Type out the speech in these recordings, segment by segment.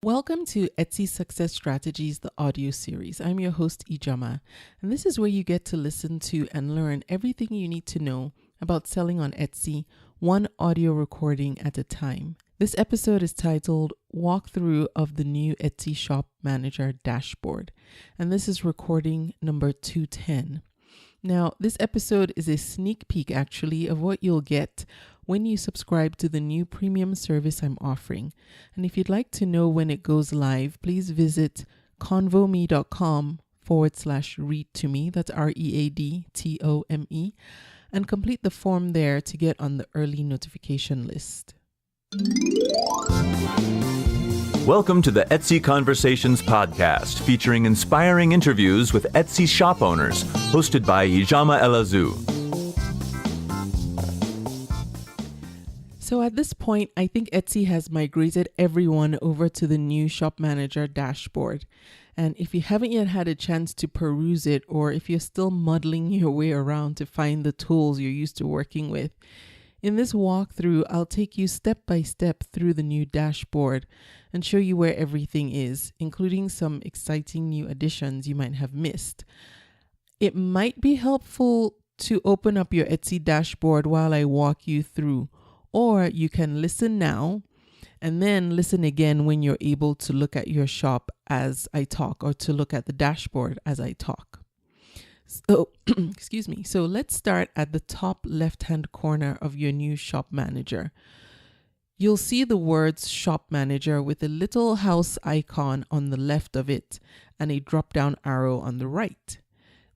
Welcome to Etsy Success Strategies, the audio series. I'm your host, Ijama, and this is where you get to listen to and learn everything you need to know about selling on Etsy, one audio recording at a time. This episode is titled Walkthrough of the New Etsy Shop Manager Dashboard, and this is recording number 210. Now, this episode is a sneak peek, actually, of what you'll get when you subscribe to the new premium service I'm offering. And if you'd like to know when it goes live, please visit convome.com/read to me. That's READTOME, and complete the form there to get on the early notification list. Welcome to the Etsy Conversations podcast, featuring inspiring interviews with Etsy shop owners, hosted by Ijama Elazu. So at this point, I think Etsy has migrated everyone over to the new Shop Manager dashboard. And if you haven't yet had a chance to peruse it, or if you're still muddling your way around to find the tools you're used to working with, in this walkthrough, I'll take you step by step through the new dashboard and show you where everything is, including some exciting new additions you might have missed. It might be helpful to open up your Etsy dashboard while I walk you through, or you can listen now and then listen again when you're able to look at your shop as I talk, or to look at the dashboard as I talk. So, excuse me. So let's start at the top left-hand corner of your new shop manager. You'll see the words Shop Manager with a little house icon on the left of it and a drop-down arrow on the right.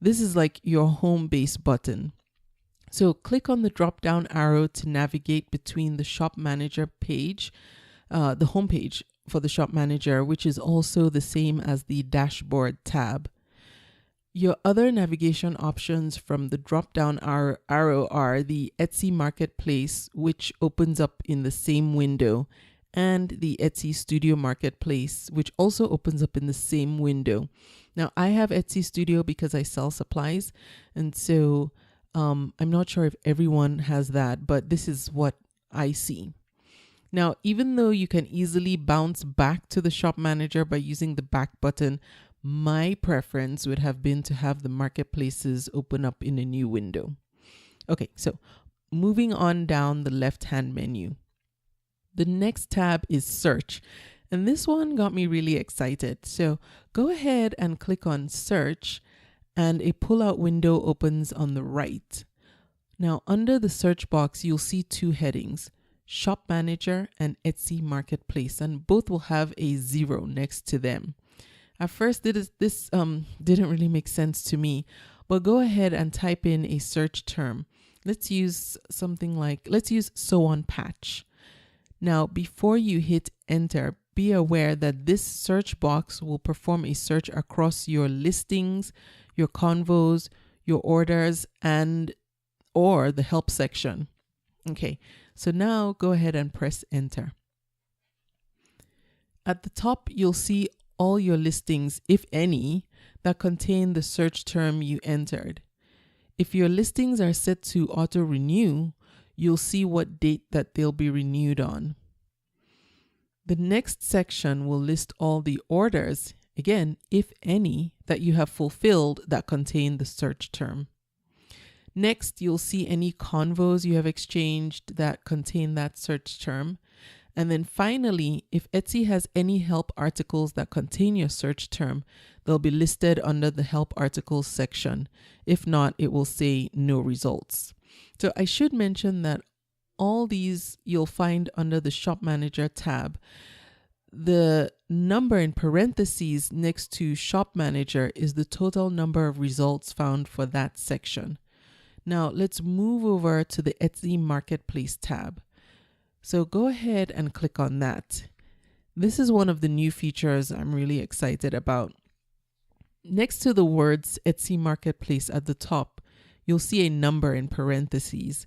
This is like your home base button. So click on the drop-down arrow to navigate between the Shop Manager page, the home page for the Shop Manager, which is also the same as the Dashboard tab. Your other navigation options from the drop-down arrow are the Etsy Marketplace, which opens up in the same window, and the Etsy Studio Marketplace, which also opens up in the same window. Now, I have Etsy Studio because I sell supplies, and so I'm not sure if everyone has that, but this is what I see. Now, even though you can easily bounce back to the Shop Manager by using the back button, my preference would have been to have the marketplaces open up in a new window. Okay, so moving on down the left-hand menu. The next tab is Search, and this one got me really excited. So go ahead and click on Search, and a pull-out window opens on the right. Now, under the search box, you'll see two headings, Shop Manager and Etsy Marketplace, and both will have a 0 next to them. At first, this didn't really make sense to me, but go ahead and type in a search term. Let's use sew on patch. Now, before you hit enter, be aware that this search box will perform a search across your listings, your convos, your orders, or the help section. Okay, so now go ahead and press enter. At the top, you'll see all your listings, if any, that contain the search term you entered. If your listings are set to auto-renew, you'll see what date that they'll be renewed on. The next section will list all the orders, again, if any, that you have fulfilled that contain the search term. Next, you'll see any convos you have exchanged that contain that search term. And then finally, if Etsy has any help articles that contain your search term, they'll be listed under the help articles section. If not, it will say no results. So I should mention that all these you'll find under the Shop Manager tab. The number in parentheses next to Shop Manager is the total number of results found for that section. Now let's move over to the Etsy Marketplace tab. So go ahead and click on that. This is one of the new features I'm really excited about. Next to the words Etsy Marketplace at the top, you'll see a number in parentheses,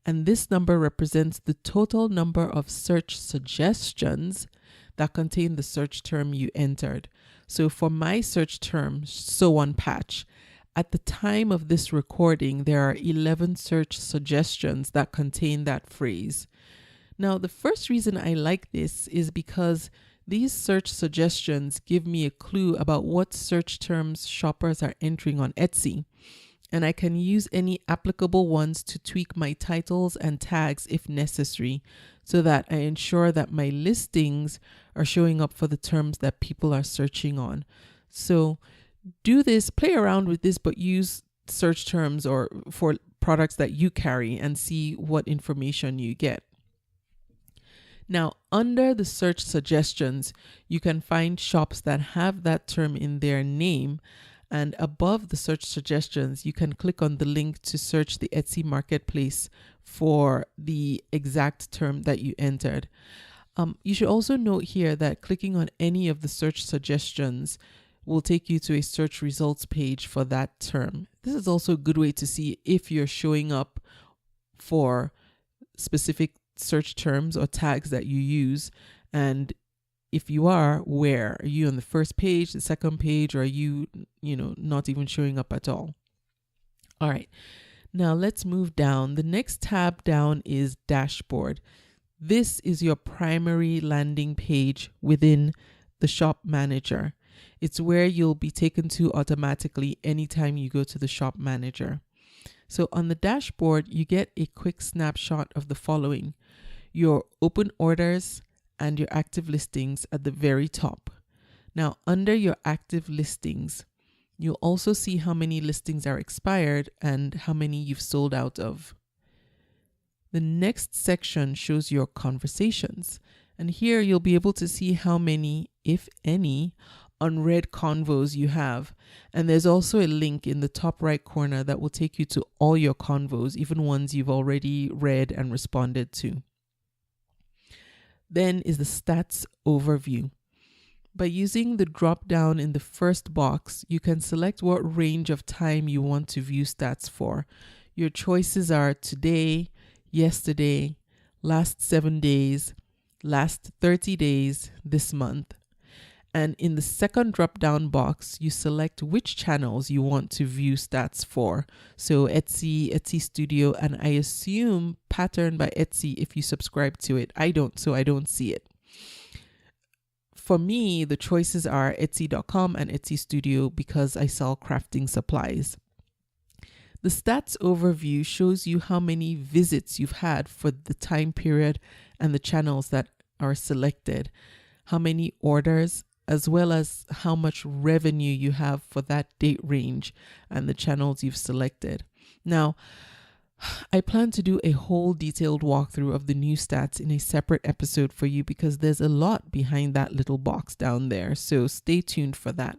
and this number represents the total number of search suggestions that contain the search term you entered. So for my search term, sew on patch, at the time of this recording, there are 11 search suggestions that contain that phrase. Now, the first reason I like this is because These search suggestions give me a clue about what search terms shoppers are entering on Etsy, and I can use any applicable ones to tweak my titles and tags if necessary, so that I ensure that my listings are showing up for the terms that people are searching on. So do this, play around with this, but use search terms or for products that you carry and see what information you get. Now, under the search suggestions, you can find shops that have that term in their name. And above the search suggestions, you can click on the link to search the Etsy marketplace for the exact term that you entered. You should also note here that clicking on any of the search suggestions will take you to a search results page for that term. This is also a good way to see if you're showing up for specific search terms or tags that you use, and if you are, where are you on the first page, the second page, or are you not even showing up at all? All right, now let's move down. The next tab down is dashboard. This is your primary landing page within the shop manager. It's where you'll be taken to automatically anytime you go to the shop manager. So on the dashboard, you get a quick snapshot of the following: your open orders and your active listings at the very top. Now, under your active listings, you'll also see how many listings are expired and how many you've sold out of. The next section shows your conversations, and here you'll be able to see how many, if any, unread convos you have. And there's also a link in the top right corner that will take you to all your convos, even ones you've already read and responded to. Then is the stats overview. By using the drop down in the first box, you can select what range of time you want to view stats for. Your choices are today, yesterday, last 7 days, last 30 days, this month. And in the second drop-down box, you select which channels you want to view stats for. So Etsy, Etsy Studio, and I assume Pattern by Etsy if you subscribe to it. I don't, so I don't see it. For me, the choices are Etsy.com and Etsy Studio because I sell crafting supplies. The stats overview shows you how many visits you've had for the time period and the channels that are selected, how many orders, as well as how much revenue you have for that date range and the channels you've selected. Now, I plan to do a whole detailed walkthrough of the new stats in a separate episode for you because there's a lot behind that little box down there. So stay tuned for that.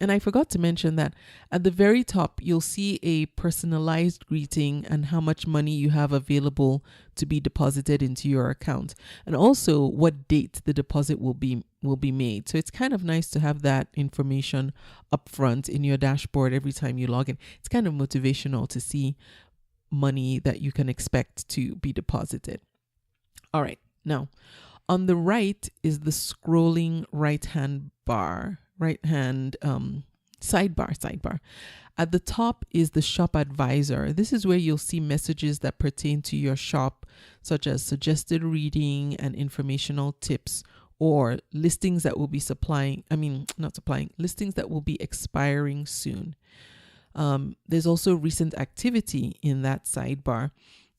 And I forgot to mention that at the very top, you'll see a personalized greeting and how much money you have available to be deposited into your account, and also what date the deposit will be made. So it's kind of nice to have that information up front in your dashboard every time you log in. It's kind of motivational to see money that you can expect to be deposited. All right. Now, on the right is the scrolling right-hand sidebar. At the top is the shop advisor. This is where you'll see messages that pertain to your shop, such as suggested reading and informational tips, or listings that will be listings that will be expiring soon. There's also recent activity in that sidebar.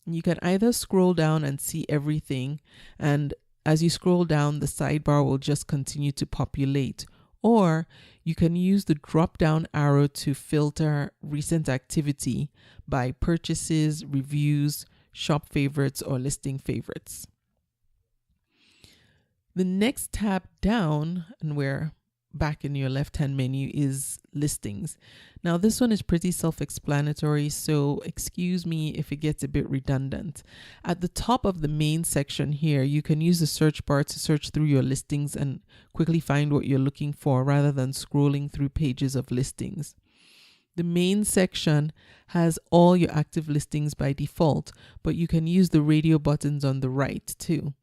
You can either scroll down and see everything, and as you scroll down, the sidebar will just continue to populate. Or you can use the drop-down arrow to filter recent activity by purchases, reviews, shop favorites, or listing favorites. The next tab down, and we're back in your left-hand menu, is listings. Now, this one is pretty self-explanatory, so excuse me if it gets a bit redundant. At the top of the main section here, you can use the search bar to search through your listings and quickly find what you're looking for rather than scrolling through pages of listings. The main section has all your active listings by default, but you can use the radio buttons on the right too.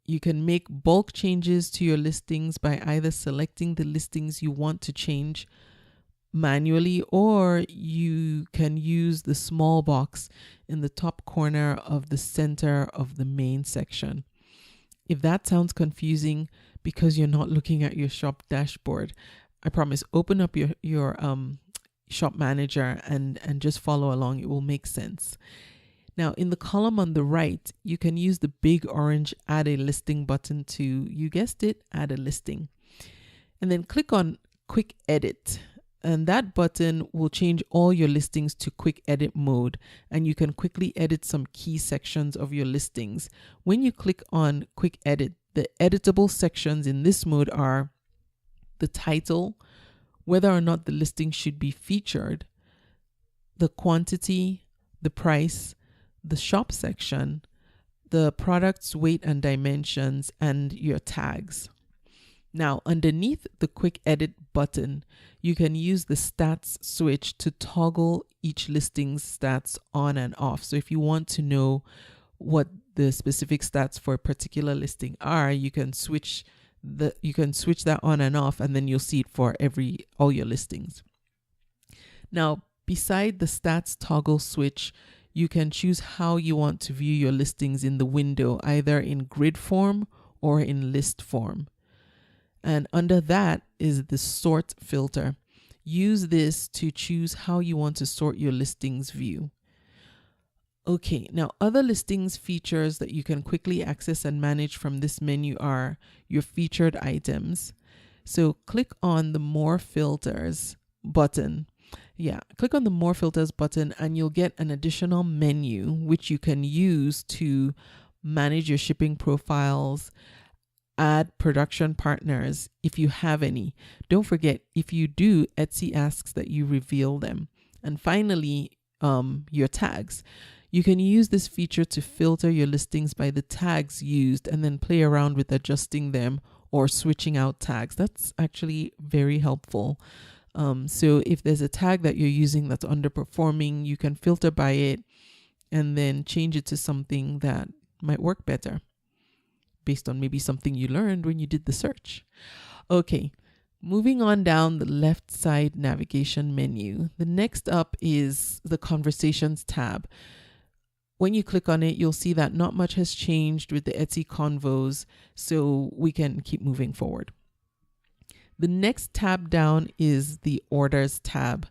You can make bulk changes to your listings by either selecting the listings you want to change manually, or you can use the small box in the top corner of the center of the main section. If that sounds confusing, because you're not looking at your shop dashboard. I promise, open up your shop manager and just follow along. It will make sense. Now, in the column on the right, you can use the big orange add a listing button to, you guessed it, add a listing. And then click on quick edit. And that button will change all your listings to quick edit mode. And you can quickly edit some key sections of your listings. When you click on quick edit, the editable sections in this mode are the title, whether or not the listing should be featured, the quantity, the price, the shop section, the product's weight and dimensions, and your tags. Now, underneath the quick edit button, you can use the stats switch to toggle each listing's stats on and off. So if you want to know what the specific stats for a particular listing are, you can switch that on and off, and then you'll see it for all your listings. Now, beside the stats toggle switch, you can choose how you want to view your listings in the window, either in grid form or in list form. And under that is the sort filter. Use this to choose how you want to sort your listings view. Okay, now other listings features that you can quickly access and manage from this menu are your featured items. So click on the More Filters button. Click on the More Filters button and you'll get an additional menu which you can use to manage your shipping profiles, add production partners if you have any. Don't forget, if you do, Etsy asks that you reveal them. And finally, your tags. You can use this feature to filter your listings by the tags used and then play around with adjusting them or switching out tags. That's actually very helpful. So if there's a tag that you're using that's underperforming, you can filter by it and then change it to something that might work better based on maybe something you learned when you did the search. Okay, moving on down the left side navigation menu. The next up is the Conversations tab. When you click on it, you'll see that not much has changed with the Etsy Convos, so we can keep moving forward. The next tab down is the Orders tab.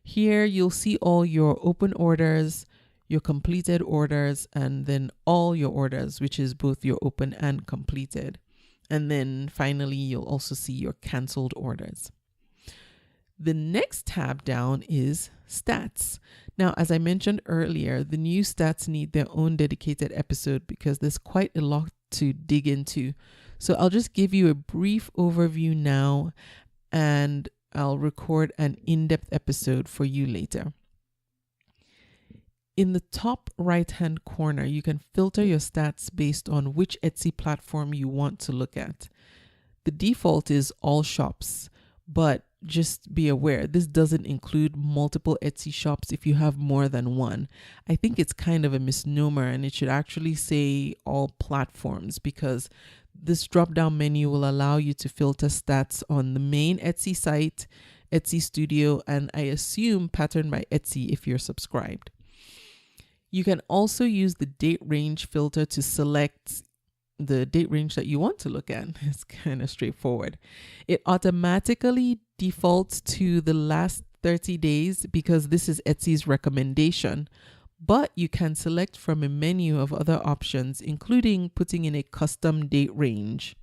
Here you'll see all your open orders, your completed orders, and then all your orders, which is both your open and completed. And then finally, you'll also see your canceled orders. The next tab down is Stats. Now, as I mentioned earlier, the new stats need their own dedicated episode because there's quite a lot to dig into. So I'll just give you a brief overview now, and I'll record an in-depth episode for you later. In the top right-hand corner, you can filter your stats based on which Etsy platform you want to look at. The default is all shops, but just be aware, this doesn't include multiple Etsy shops if you have more than one. I think it's kind of a misnomer, and it should actually say all platforms, because this drop-down menu will allow you to filter stats on the main Etsy site, Etsy Studio, and I assume Pattern by Etsy if you're subscribed. You can also use the date range filter to select the date range that you want to look at. It's kind of straightforward. It automatically defaults to the last 30 days because this is Etsy's recommendation, but you can select from a menu of other options, including putting in a custom date range.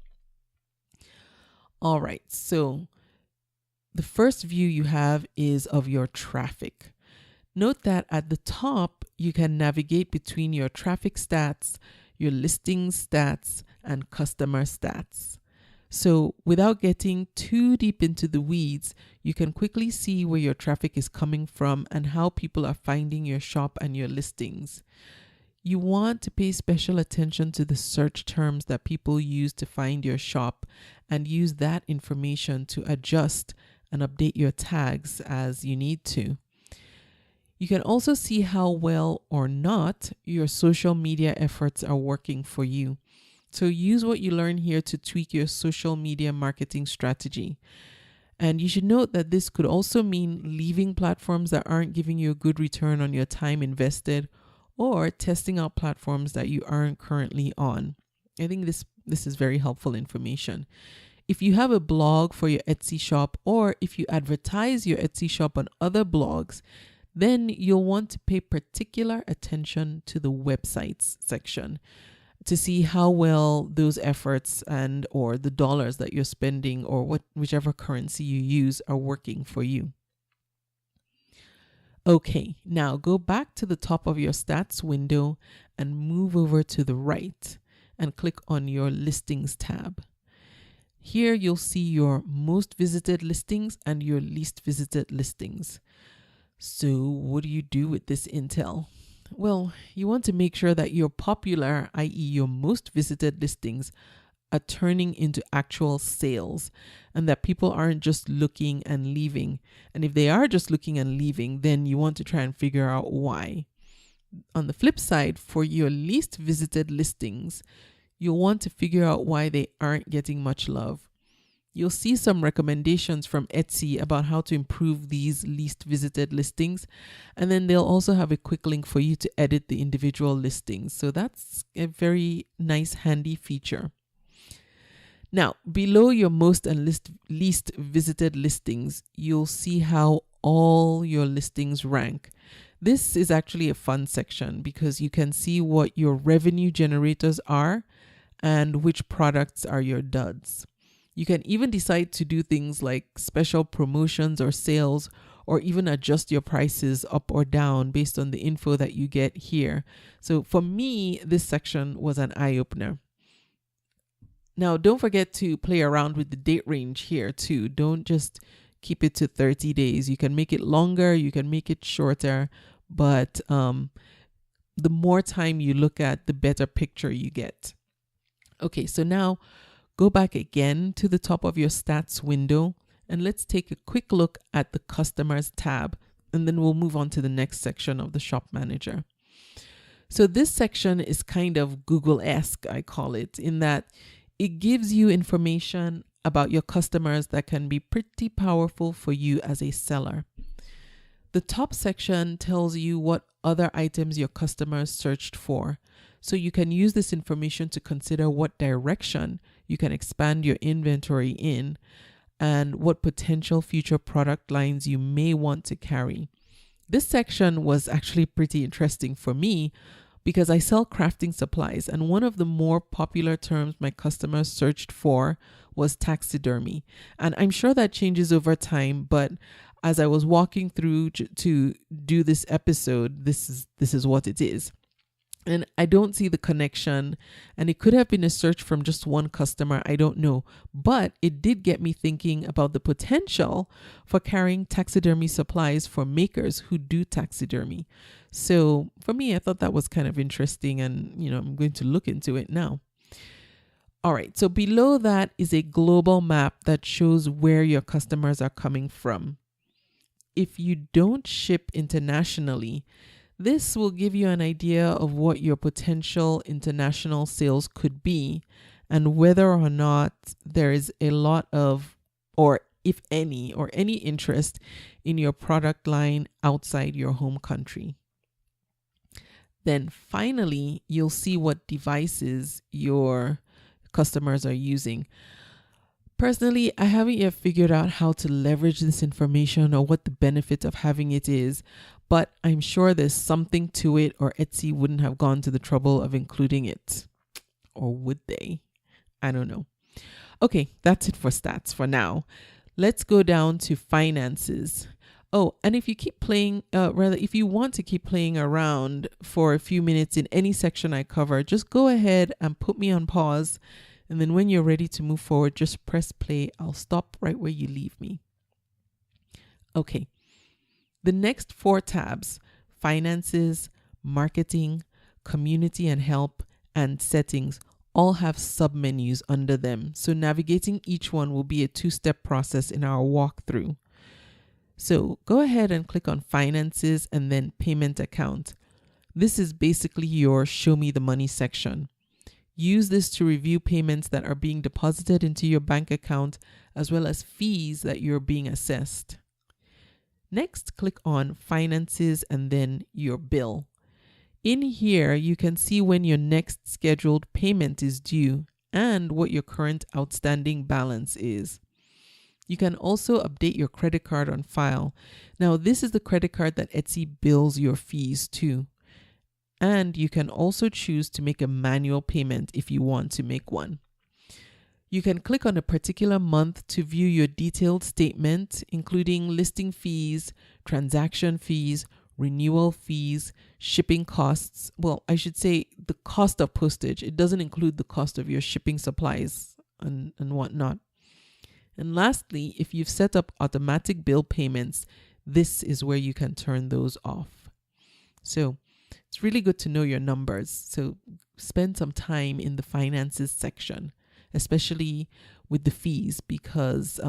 All right, so the first view you have is of your traffic. Note that at the top, you can navigate between your traffic stats, your listings stats, and customer stats. So without getting too deep into the weeds, you can quickly see where your traffic is coming from and how people are finding your shop and your listings. You want to pay special attention to the search terms that people use to find your shop and use that information to adjust and update your tags as you need to. You can also see how well or not your social media efforts are working for you. So use what you learn here to tweak your social media marketing strategy. And you should note that this could also mean leaving platforms that aren't giving you a good return on your time invested, or testing out platforms that you aren't currently on. I think this This is very helpful information. If you have a blog for your Etsy shop, or if you advertise your Etsy shop on other blogs, then you'll want to pay particular attention to the websites section to see how well those efforts and or the dollars that you're spending or whichever currency you use are working for you. Okay, now go back to the top of your stats window and move over to the right and click on your listings tab. Here you'll see your most visited listings and your least visited listings. So what do you do with this intel? Well, you want to make sure that your popular, i.e. your most visited listings, are turning into actual sales and that people aren't just looking and leaving. And if they are just looking and leaving, then you want to try and figure out why. On the flip side, for your least visited listings, you'll want to figure out why they aren't getting much love. You'll see some recommendations from Etsy about how to improve these least visited listings. And then they'll also have a quick link for you to edit the individual listings. So that's a very nice, handy feature. Now, below your most and least visited listings, you'll see how all your listings rank. This is actually a fun section because you can see what your revenue generators are and which products are your duds. You can even decide to do things like special promotions or sales, or even adjust your prices up or down based on the info that you get here. So for me, this section was an eye-opener. Now, don't forget to play around with the date range here too. Don't just keep it to 30 days. You can make it longer, you can make it shorter, but the more time you look at, the better picture you get. Okay, so now go back again to the top of your stats window and let's take a quick look at the customers tab, and then we'll move on to the next section of the shop manager. So this section is kind of Google-esque, I call it, in that it gives you information about your customers that can be pretty powerful for you as a seller. The top section tells you what other items your customers searched for. So you can use this information to consider what direction you can expand your inventory in and what potential future product lines you may want to carry. This section was actually pretty interesting for me because I sell crafting supplies, and one of the more popular terms my customers searched for was taxidermy. And I'm sure that changes over time, but as I was walking through to do this episode, this is what it is. And I don't see the connection, and it could have been a search from just one customer, I don't know. But it did get me thinking about the potential for carrying taxidermy supplies for makers who do taxidermy. So for me, I thought that was kind of interesting, and I'm going to look into it now. All right, so below that is a global map that shows where your customers are coming from. If you don't ship internationally, this will give you an idea of what your potential international sales could be and whether or not there is a lot of, or if any, or any interest in your product line outside your home country. Then finally, you'll see what devices your customers are using. Personally, I haven't yet figured out how to leverage this information or what the benefit of having it is, but I'm sure there's something to it, or Etsy wouldn't have gone to the trouble of including it. Or would they? I don't know. Okay, that's it for stats for now. Let's go down to finances. Oh, and if you keep playing, if you want to keep playing around for a few minutes in any section I cover, just go ahead and put me on pause. And then when you're ready to move forward, just press play. I'll stop right where you leave me. Okay. The next 4 tabs, finances, marketing, community and help, and settings, all have submenus under them. So navigating each one will be a 2-step process in our walkthrough. So go ahead and click on finances and then payment account. This is basically your show me the money section. Use this to review payments that are being deposited into your bank account, as well as fees that you're being assessed. Next, click on finances and then your bill. In here, you can see when your next scheduled payment is due and what your current outstanding balance is. You can also update your credit card on file. Now, this is the credit card that Etsy bills your fees to. And you can also choose to make a manual payment if you want to make one. You can click on a particular month to view your detailed statement, including listing fees, transaction fees, renewal fees, shipping costs. Well, I should say the cost of postage. It doesn't include the cost of your shipping supplies and whatnot. And lastly, if you've set up automatic bill payments, this is where you can turn those off. So it's really good to know your numbers. So spend some time in the finances section, especially with the fees, because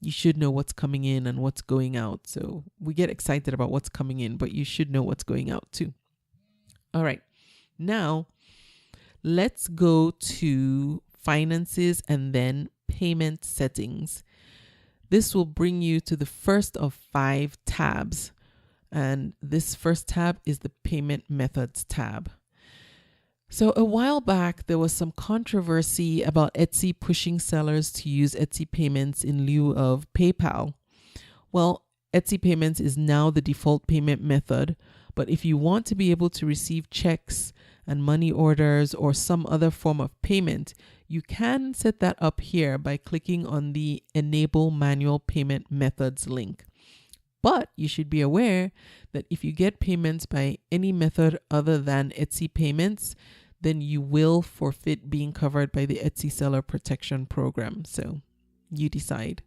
you should know what's coming in and what's going out. So we get excited about what's coming in, but you should know what's going out too. All right. Now, let's go to finances and then payment settings. This will bring you to the first of 5 tabs. And this first tab is the payment methods tab. So a while back, there was some controversy about Etsy pushing sellers to use Etsy payments in lieu of PayPal. Well, Etsy payments is now the default payment method, but if you want to be able to receive checks and money orders or some other form of payment, you can set that up here by clicking on the Enable Manual Payment Methods link. But you should be aware that if you get payments by any method other than Etsy payments, then you will forfeit being covered by the Etsy Seller Protection Program. So you decide.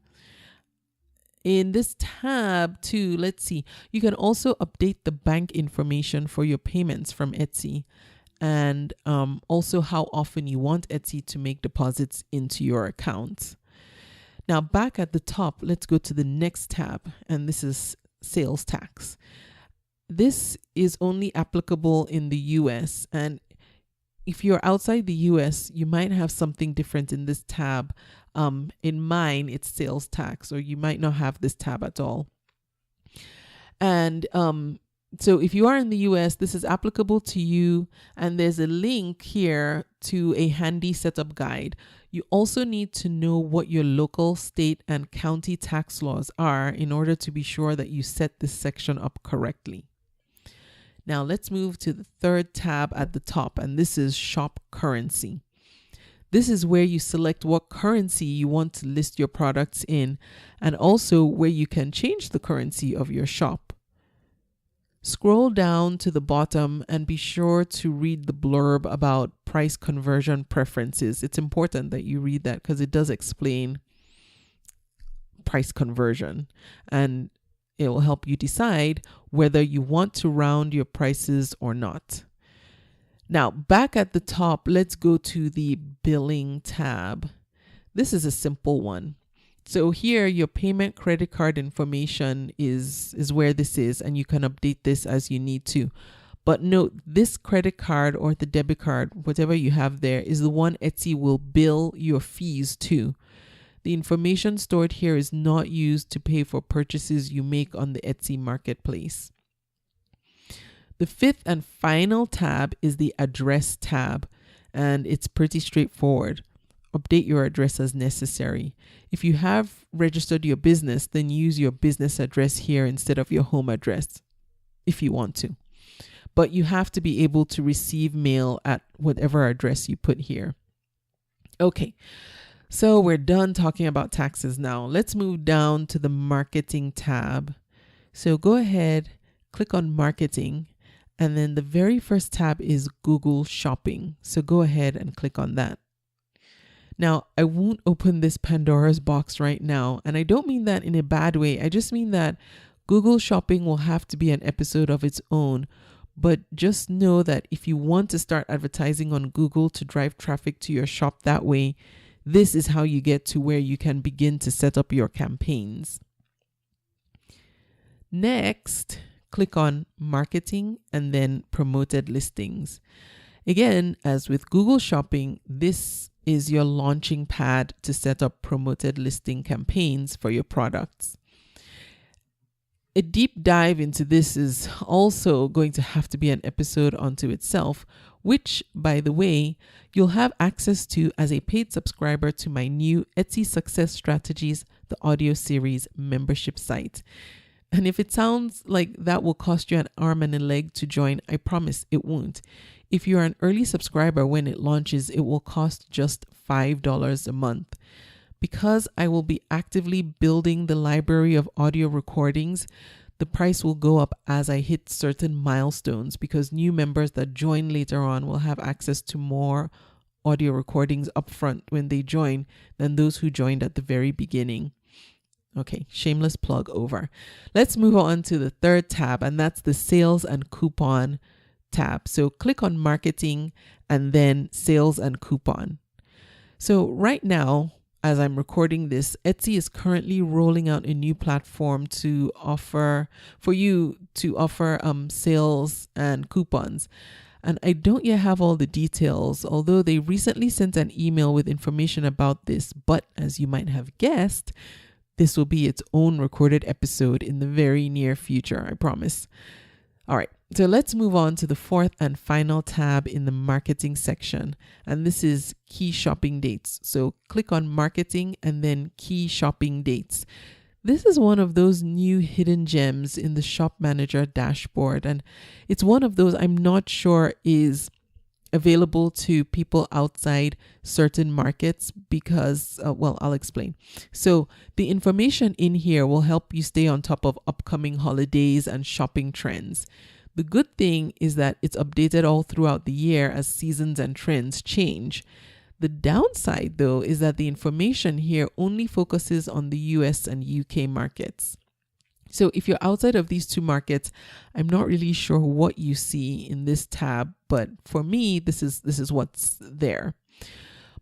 In this tab too, let's see, you can also update the bank information for your payments from Etsy, and also how often you want Etsy to make deposits into your account. Now, back at the top, let's go to the next tab, and this is sales tax. This is only applicable in the US, and if you're outside the US, you might have something different in this tab. In mine, it's sales tax, or you might not have this tab at all. And so if you are in the US, this is applicable to you, and there's a link here to a handy setup guide. You also need to know what your local, state, and county tax laws are in order to be sure that you set this section up correctly. Now let's move to the third tab at the top, and this is Shop Currency. This is where you select what currency you want to list your products in, and also where you can change the currency of your shop. Scroll down to the bottom and be sure to read the blurb about price conversion preferences. It's important that you read that because it does explain price conversion, and it will help you decide whether you want to round your prices or not. Now, back at the top, let's go to the billing tab. This is a simple one. So here, your payment credit card information is where this is, and you can update this as you need to. But note, this credit card or the debit card, whatever you have there, is the one Etsy will bill your fees to. The information stored here is not used to pay for purchases you make on the Etsy marketplace. The fifth and final tab is the address tab, and it's pretty straightforward. Update your address as necessary. If you have registered your business, then use your business address here instead of your home address if you want to. But you have to be able to receive mail at whatever address you put here. Okay, so we're done talking about taxes now. Let's move down to the marketing tab. So go ahead, click on marketing, and then the very first tab is Google Shopping. So go ahead and click on that. Now, I won't open this Pandora's box right now, and I don't mean that in a bad way. I just mean that Google Shopping will have to be an episode of its own. But just know that if you want to start advertising on Google to drive traffic to your shop that way, this is how you get to where you can begin to set up your campaigns. Next, click on Marketing and then Promoted Listings. Again, as with Google Shopping, this is your launching pad to set up promoted listing campaigns for your products. A deep dive into this is also going to have to be an episode unto itself, which, by the way, you'll have access to as a paid subscriber to my new Etsy Success Strategies, the audio series membership site. And if it sounds like that will cost you an arm and a leg to join, I promise it won't. If you're an early subscriber when it launches, it will cost just $5 a month. Because I will be actively building the library of audio recordings, the price will go up as I hit certain milestones, because new members that join later on will have access to more audio recordings upfront when they join than those who joined at the very beginning. Okay, shameless plug over. Let's move on to the third tab, and that's the sales and coupon tab. So click on marketing and then sales and coupon. So right now, as I'm recording this, Etsy is currently rolling out a new platform to offer sales and coupons. And I don't yet have all the details, although they recently sent an email with information about this. But as you might have guessed, this will be its own recorded episode in the very near future, I promise. All right, so let's move on to the fourth and final tab in the marketing section. And this is key shopping dates. So click on marketing and then key shopping dates. This is one of those new hidden gems in the Shop Manager dashboard. And it's one of those I'm not sure is available to people outside certain markets because, I'll explain. So the information in here will help you stay on top of upcoming holidays and shopping trends. The good thing is that it's updated all throughout the year as seasons and trends change. The downside, though, is that the information here only focuses on the US and UK markets. So if you're outside of these two markets, I'm not really sure what you see in this tab, but for me, this is what's there.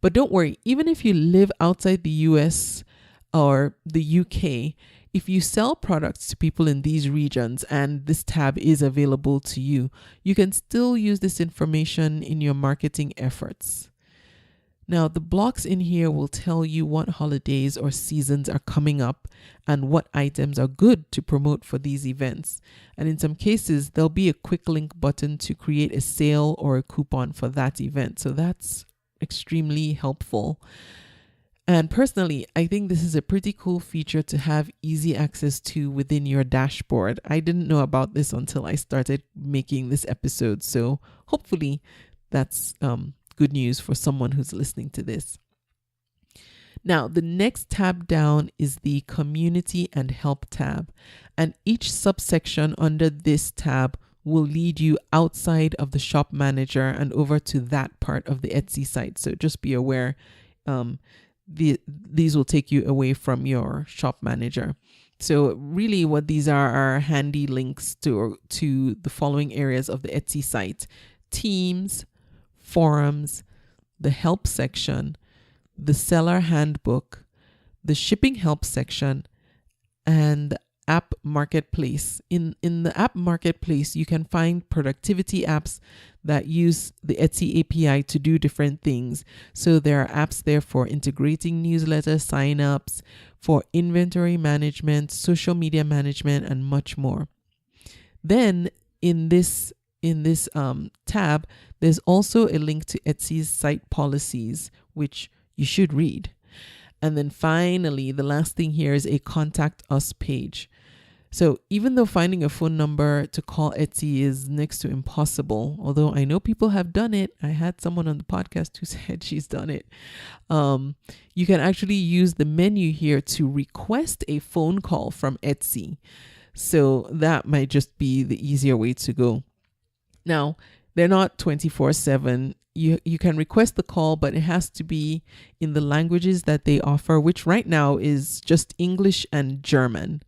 But don't worry, even if you live outside the US or the UK, if you sell products to people in these regions and this tab is available to you, you can still use this information in your marketing efforts. Now, the blocks in here will tell you what holidays or seasons are coming up and what items are good to promote for these events. And in some cases, there'll be a quick link button to create a sale or a coupon for that event. So that's extremely helpful. And personally, I think this is a pretty cool feature to have easy access to within your dashboard. I didn't know about this until I started making this episode. So hopefully that's good news for someone who's listening to this. Now, the next tab down is the Community and Help tab. And each subsection under this tab will lead you outside of the Shop Manager and over to that part of the Etsy site. So just be aware, these will take you away from your Shop Manager. So really what these are handy links to the following areas of the Etsy site: teams, forums, the help section, the seller handbook, the shipping help section, and the app marketplace. In the app marketplace, you can find productivity apps that use the Etsy API to do different things. So there are apps there for integrating newsletter signups, for inventory management, social media management, and much more. Then in this tab, there's also a link to Etsy's site policies, which you should read. And then finally, the last thing here is a contact us page. So even though finding a phone number to call Etsy is next to impossible, although I know people have done it, I had someone on the podcast who said she's done it. You can actually use the menu here to request a phone call from Etsy. So that might just be the easier way to go. Now, they're not 24/7. You can request the call, but it has to be in the languages that they offer, which right now is just English and German.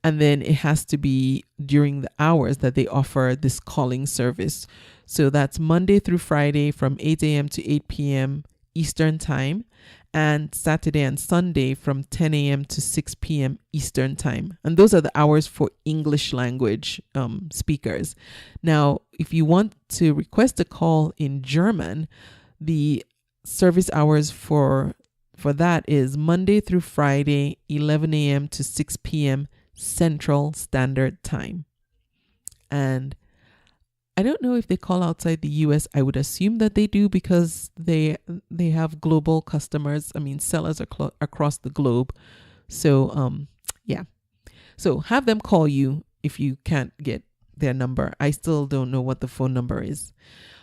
And then it has to be during the hours that they offer this calling service. So that's Monday through Friday from 8 a.m. to 8 p.m. Eastern Time, and Saturday and Sunday from 10 a.m. to 6 p.m. Eastern Time. And those are the hours for English language speakers. Now, if you want to request a call in German, the service hours for that is Monday through Friday, 11 a.m. to 6 p.m. Central Standard Time. And I don't know if they call outside the US. I would assume that they do because they have global customers. I mean, sellers across the globe. So yeah. So have them call you if you can't get their number. I still don't know what the phone number is.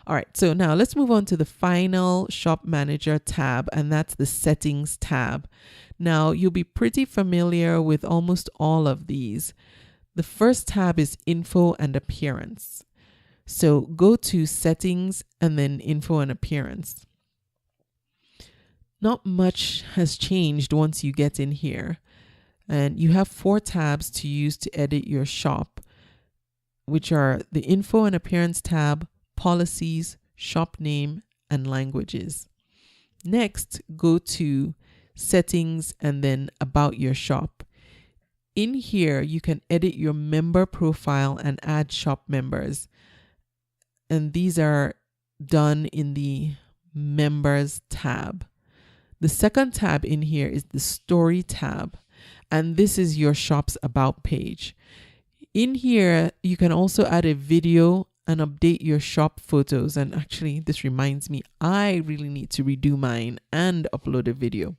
All right, so now let's move on to the final Shop Manager tab, and that's the Settings tab. Now, you'll be pretty familiar with almost all of these. The first tab is Info and Appearance. So go to Settings and then Info and Appearance. Not much has changed once you get in here. And you have 4 tabs to use to edit your shop, which are the Info and Appearance tab, Policies, Shop Name, and Languages. Next, go to Settings and then About Your Shop. In here, you can edit your member profile and add shop members. And these are done in the Members tab. The second tab in here is the Story tab. And this is your shop's About page. In here, you can also add a video and update your shop photos. And actually, this reminds me, I really need to redo mine and upload a video.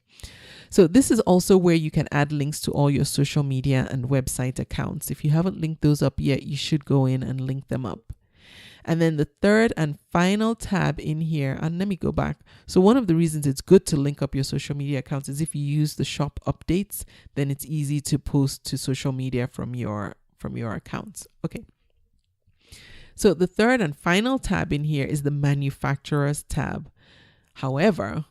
So this is also where you can add links to all your social media and website accounts. If you haven't linked those up yet, you should go in and link them up. And then the third and final tab in here, and let me go back. So one of the reasons it's good to link up your social media accounts is if you use the shop updates, then it's easy to post to social media from your accounts. Okay. So the third and final tab in here is the Manufacturers tab. However,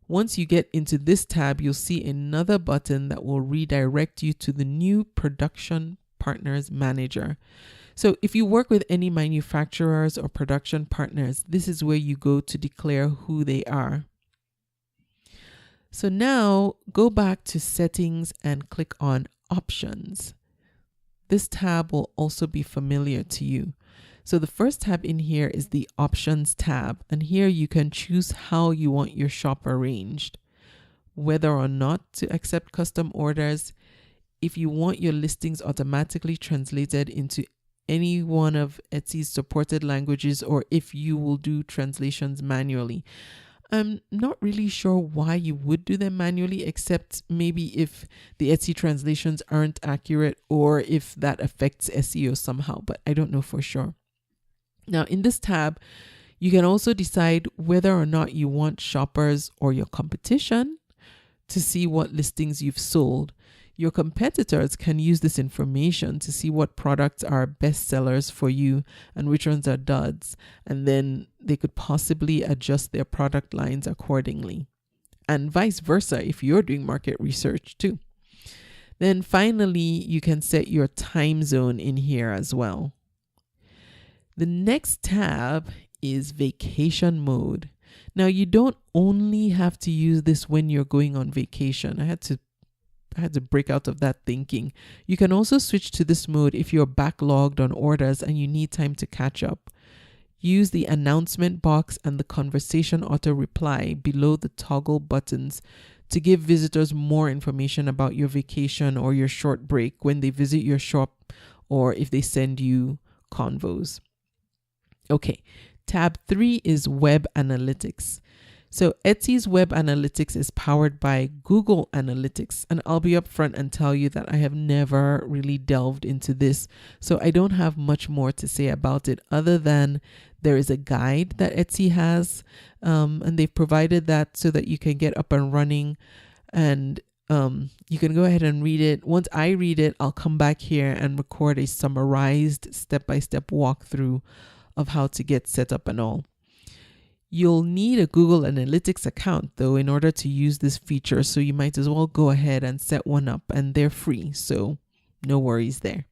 once you get into this tab, you'll see another button that will redirect you to the new Production Partners Manager. So if you work with any manufacturers or production partners, this is where you go to declare who they are. So now go back to Settings and click on Options. This tab will also be familiar to you. So the first tab in here is the Options tab, and here you can choose how you want your shop arranged, whether or not to accept custom orders, if you want your listings automatically translated into any one of Etsy's supported languages, or if you will do translations manually. I'm not really sure why you would do them manually, except maybe if the Etsy translations aren't accurate or if that affects SEO somehow, but I don't know for sure. Now, in this tab, you can also decide whether or not you want shoppers or your competition to see what listings you've sold. Your competitors can use this information to see what products are best sellers for you and which ones are duds, and then they could possibly adjust their product lines accordingly. And vice versa if you're doing market research too. Then finally, you can set your time zone in here as well. The next tab is Vacation Mode. Now, you don't only have to use this when you're going on vacation. I had to break out of that thinking. You can also switch to this mode if you're backlogged on orders and you need time to catch up. Use the announcement box and the conversation auto reply below the toggle buttons to give visitors more information about your vacation or your short break when they visit your shop or if they send you convos. Okay, tab 3 is Web Analytics. So Etsy's Web Analytics is powered by Google Analytics, and I'll be upfront and tell you that I have never really delved into this, so I don't have much more to say about it other than there is a guide that Etsy has, and they've provided that so that you can get up and running, and you can go ahead and read it. Once I read it, I'll come back here and record a summarized step-by-step walkthrough of how to get set up and all. You'll need a Google Analytics account, though, in order to use this feature, so you might as well go ahead and set one up, and they're free, so no worries there.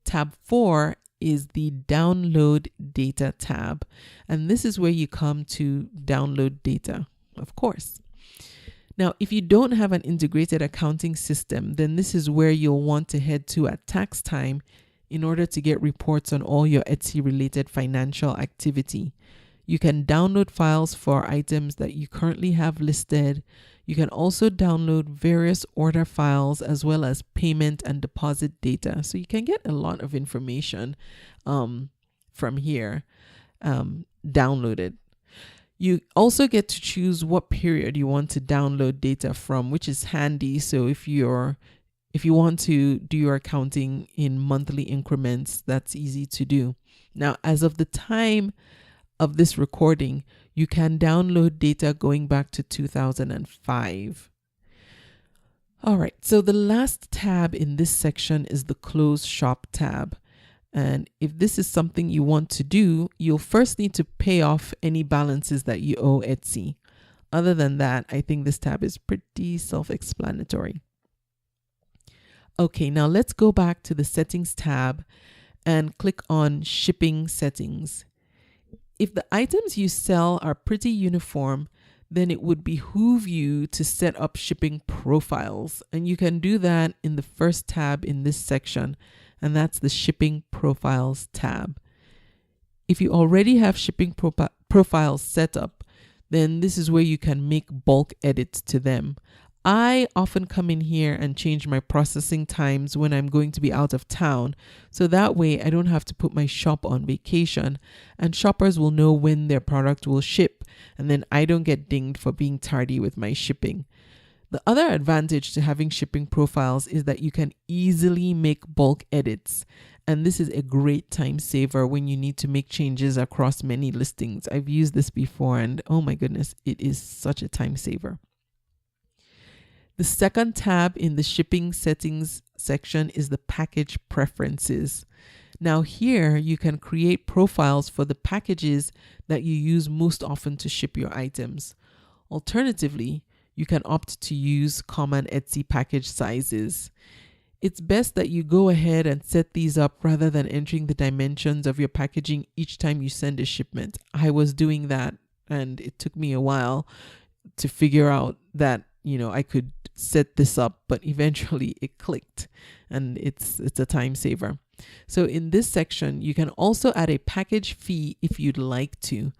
Tab 4 is the Download Data tab, and this is where you come to download data, of course. Now, if you don't have an integrated accounting system, then this is where you'll want to head to at tax time in order to get reports on all your Etsy-related financial activity. You can download files for items that you currently have listed. You can also download various order files as well as payment and deposit data. So you can get a lot of information from from here downloaded. You also get to choose what period you want to download data from, which is handy. So if you want to do your accounting in monthly increments, that's easy to do. Now, as of the time of this recording, you can download data going back to 2005. All right, so the last tab in this section is the Close Shop tab. And if this is something you want to do, you'll first need to pay off any balances that you owe Etsy. Other than that, I think this tab is pretty self-explanatory. Okay, now let's go back to the Settings tab and click on Shipping Settings. If the items you sell are pretty uniform, then it would behoove you to set up shipping profiles. And you can do that in the first tab in this section, and that's the Shipping Profiles tab. If you already have shipping profiles set up, then this is where you can make bulk edits to them. I often come in here and change my processing times when I'm going to be out of town, so that way I don't have to put my shop on vacation, and shoppers will know when their product will ship, and then I don't get dinged for being tardy with my shipping. The other advantage to having shipping profiles is that you can easily make bulk edits, and this is a great time saver when you need to make changes across many listings. I've used this before, and oh my goodness, it is such a time saver. The second tab in the Shipping Settings section is the Package Preferences. Now here you can create profiles for the packages that you use most often to ship your items. Alternatively, you can opt to use common Etsy package sizes. It's best that you go ahead and set these up rather than entering the dimensions of your packaging each time you send a shipment. I was doing that, and it took me a while to figure out that, I could set this up, but eventually it clicked, and it's a time saver. So in this section, you can also add a package fee if you'd like to.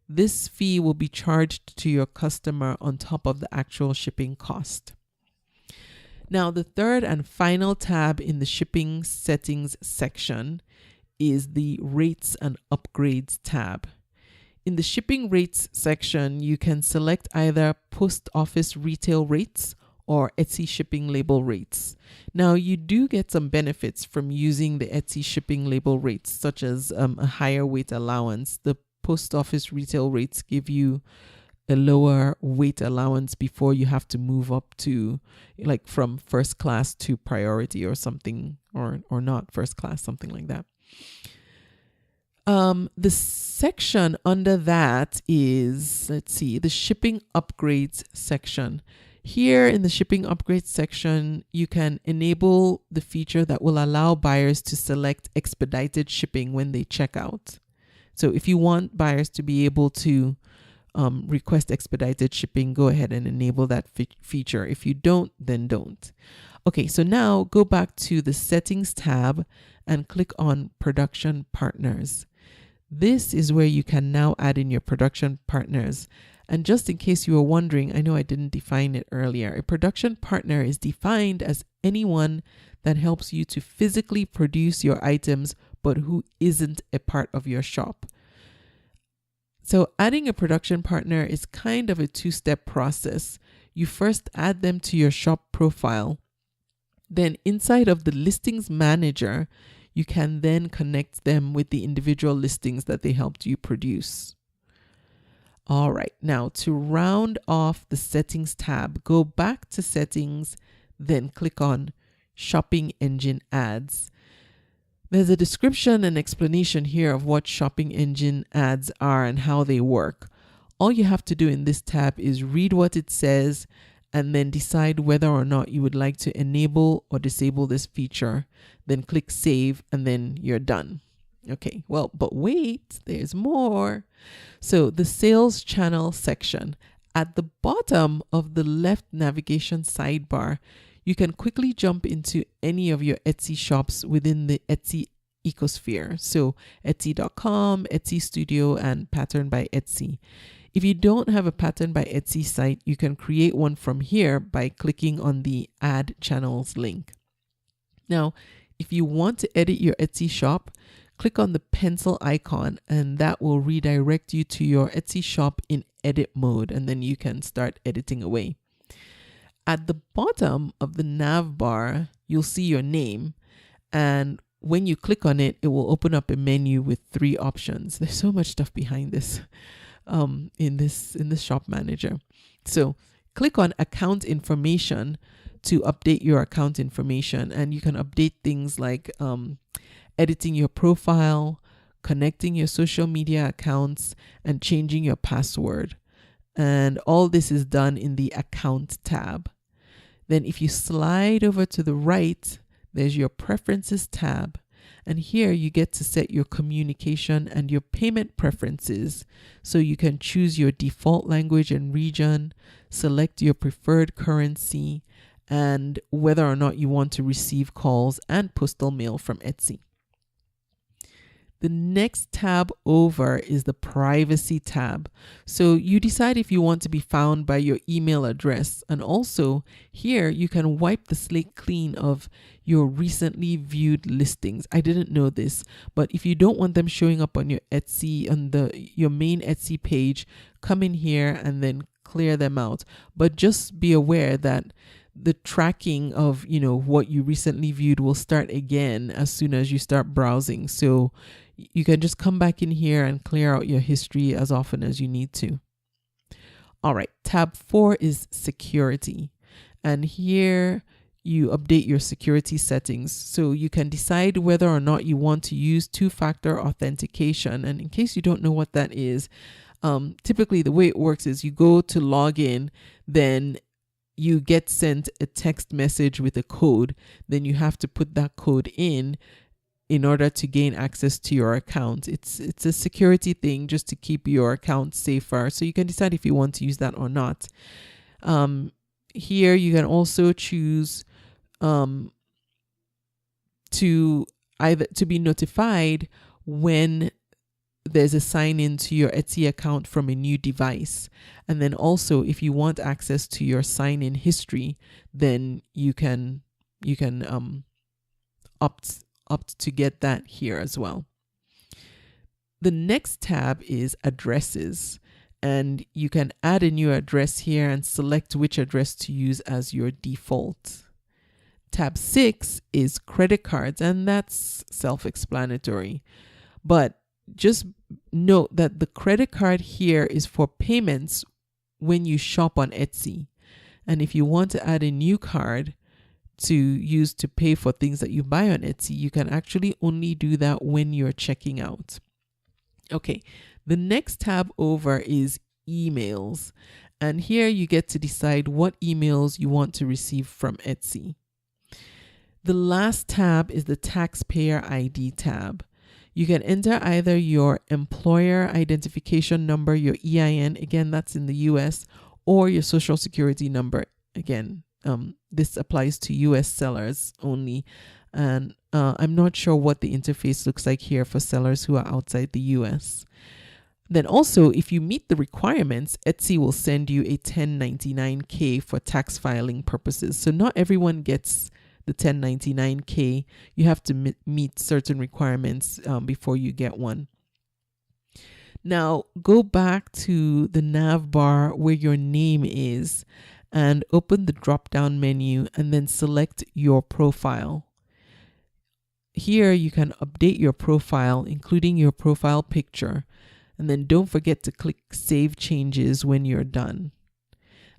This fee will be charged to your customer on top of the actual shipping cost. Now, the third and final tab in the Shipping Settings section is the Rates and Upgrades tab. In the Shipping Rates section, you can select either Post Office Retail Rates or Etsy Shipping Label Rates. Now, you do get some benefits from using the Etsy Shipping Label Rates, such as a higher weight allowance. The Post Office Retail Rates give you a lower weight allowance before you have to move up to, like, from first class to priority or something, or not first class, something like that. The section under that is, the Shipping Upgrades section. Here in the Shipping Upgrades section, you can enable the feature that will allow buyers to select expedited shipping when they check out. So if you want buyers to be able to request expedited shipping, go ahead and enable that feature. If you don't, then don't. Okay, so now go back to the Settings tab and click on Production Partners. This is where you can now add in your production partners. And just in case you were wondering, I know I didn't define it earlier. A production partner is defined as anyone that helps you to physically produce your items, but who isn't a part of your shop. So adding a production partner is kind of a two-step process. You first add them to your shop profile. Then inside of the listings manager, you can then connect them with the individual listings that they helped you produce. All right, now to round off the Settings tab, go back to Settings, then click on Shopping Engine Ads. There's a description and explanation here of what shopping engine ads are and how they work. All you have to do in this tab is read what it says and then decide whether or not you would like to enable or disable this feature. Then click Save, and then you're done. Okay, well, but wait, there's more. So the Sales Channel section. At the bottom of the left navigation sidebar, you can quickly jump into any of your Etsy shops within the Etsy ecosphere. So Etsy.com, Etsy Studio, and Pattern by Etsy. If you don't have a Pattern by Etsy site, you can create one from here by clicking on the Add Channels link. Now, if you want to edit your Etsy shop, click on the pencil icon, and that will redirect you to your Etsy shop in edit mode, and then you can start editing away. At the bottom of the nav bar, you'll see your name, and when you click on it, it will open up a menu with 3 options. There's so much stuff behind this in this shop manager. So click on account information to update your account information, and you can update things like editing your profile, connecting your social media accounts, and changing your password. And all this is done in the account tab. Then if you slide over to the right, there's your preferences tab. And here you get to set your communication and your payment preferences. So you can choose your default language and region, select your preferred currency, and whether or not you want to receive calls and postal mail from Etsy. The next tab over is the privacy tab. So you decide if you want to be found by your email address. And also here you can wipe the slate clean of your recently viewed listings. I didn't know this, but if you don't want them showing up on your Etsy, on your main Etsy page, come in here and then clear them out. But just be aware that the tracking of, what you recently viewed will start again as soon as you start browsing. So you can just come back in here and clear out your history as often as you need to. All right, tab 4 is security. And here you update your security settings. So you can decide whether or not you want to use 2-factor authentication. And in case you don't know what that is, typically the way it works is you go to log in, then you get sent a text message with a code. Then you have to put that code in order to gain access to your account. It's a security thing just to keep your account safer. So you can decide if you want to use that or not. Here you can also choose to be notified when there's a sign in to your Etsy account from a new device. And then also if you want access to your sign in history, then you can opt to get that here as well. The next tab is addresses, and you can add a new address here and select which address to use as your default. Tab 6 is credit cards, and that's self-explanatory. But just note that the credit card here is for payments when you shop on Etsy. And if you want to add a new card to use to pay for things that you buy on Etsy, you can actually only do that when you're checking out. Okay, the next tab over is emails. And here you get to decide what emails you want to receive from Etsy. The last tab is the Taxpayer ID tab. You can enter either your employer identification number, your EIN, again, that's in the US, or your social security number. Again, this applies to US sellers only. And I'm not sure what the interface looks like here for sellers who are outside the US. Then also, if you meet the requirements, Etsy will send you a 1099K for tax filing purposes. So not everyone gets the 1099K. You have to meet certain requirements before you get one. Now, go back to the nav bar where your name is and open the drop-down menu and then select your profile. Here you can update your profile, including your profile picture. And then don't forget to click Save Changes when you're done.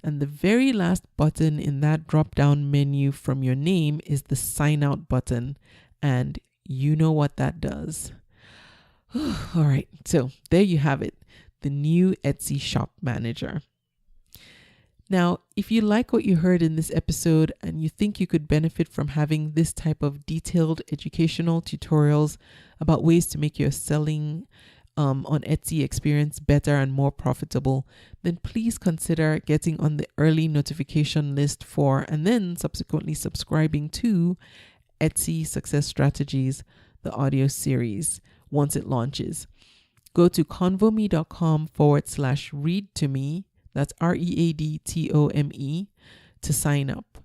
And the very last button in that drop-down menu from your name is the Sign Out button. And you know what that does. All right, so there you have it, the new Etsy Shop Manager. Now, if you like what you heard in this episode and you think you could benefit from having this type of detailed educational tutorials about ways to make your selling on Etsy experience better and more profitable, then please consider getting on the early notification list for, and then subsequently subscribing to Etsy Success Strategies, the audio series, once it launches. Go to convome.com/read to me, that's READTOME, to sign up.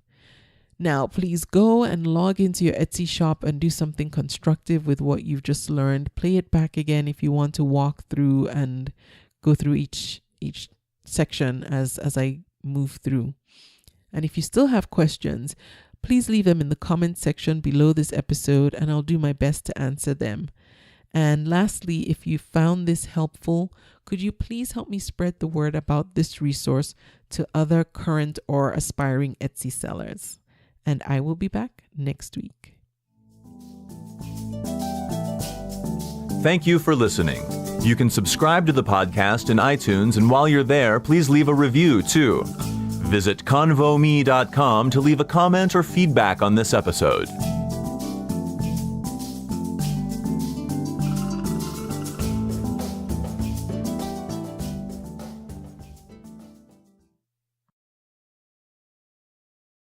Now, please go and log into your Etsy shop and do something constructive with what you've just learned. Play it back again if you want to walk through and go through each section as I move through. And if you still have questions, please leave them in the comment section below this episode and I'll do my best to answer them. And lastly, if you found this helpful, could you please help me spread the word about this resource to other current or aspiring Etsy sellers? And I will be back next week. Thank you for listening. You can subscribe to the podcast in iTunes, and while you're there, please leave a review too. Visit convome.com to leave a comment or feedback on this episode.